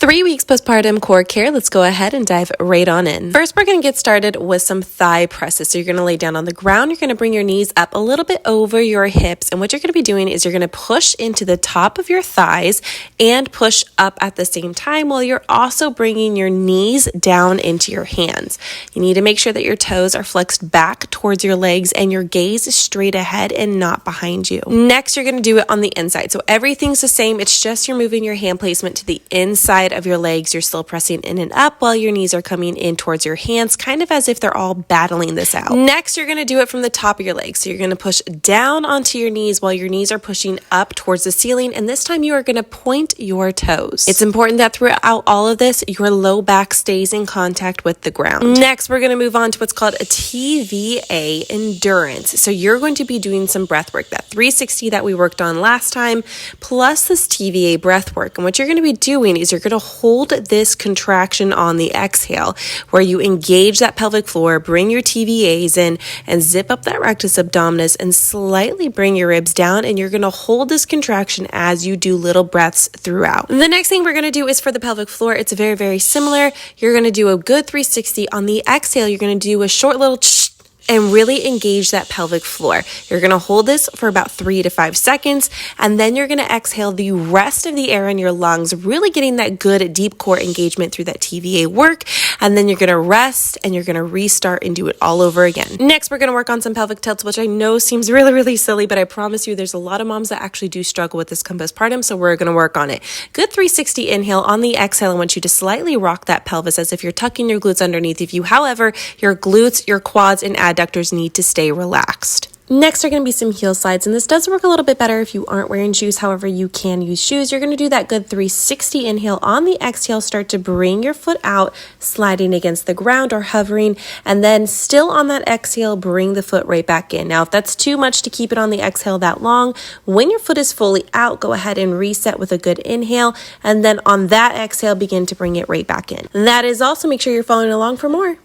3 weeks postpartum core care. Let's go ahead and dive right on in. First, we're going to get started with some thigh presses. So you're going to lay down on the ground. You're going to bring your knees up a little bit over your hips. And what you're going to be doing is you're going to push into the top of your thighs and push up at the same time while you're also bringing your knees down into your hands. You need to make sure that your toes are flexed back towards your legs and your gaze is straight ahead and not behind you. Next, you're going to do it on the inside. So everything's the same. It's just you're moving your hand placement to the inside of your legs. You're still pressing in and up while your knees are coming in towards your hands, kind of as if they're all battling this out. Next, you're going to do it from the top of your legs. So you're going to push down onto your knees while your knees are pushing up towards the ceiling. And this time you are going to point your toes. It's important that throughout all of this, your low back stays in contact with the ground. Next, we're going to move on to what's called a TVA endurance. So you're going to be doing some breath work, that 360 that we worked on last time, plus this TVA breath work. And what you're going to be doing is you're going to hold this contraction on the exhale where you engage that pelvic floor, bring your TVAs in and zip up that rectus abdominis and slightly bring your ribs down, and you're going to hold this contraction as you do little breaths throughout. The next thing we're going to do is for the pelvic floor. It's very, very similar. You're going to do a good 360. On the exhale, you're going to do a short little and really engage that pelvic floor. You're going to hold this for about 3 to 5 seconds, and then you're going to exhale the rest of the air in your lungs, really getting that good deep core engagement through that TVA work, and then you're going to rest and you're going to restart and do it all over again. Next, we're going to work on some pelvic tilts, which I know seems really, really silly, but I promise you there's a lot of moms that actually do struggle with this come postpartum, so we're going to work on it. Good 360 inhale. On the exhale, I want you to slightly rock that pelvis as if you're tucking your glutes underneath of you. However, your glutes, your quads, and adductors need to stay relaxed. Next are going to be some heel slides, and this does work a little bit better if you aren't wearing shoes. However, you can use shoes. You're going to do that good 360 inhale. On the exhale, start to bring your foot out, sliding against the ground or hovering, and then still on that exhale, bring the foot right back in. Now, if that's too much to keep it on the exhale that long, when your foot is fully out, go ahead and reset with a good inhale, and then on that exhale, begin to bring it right back in. That is also, make sure you're following along for more.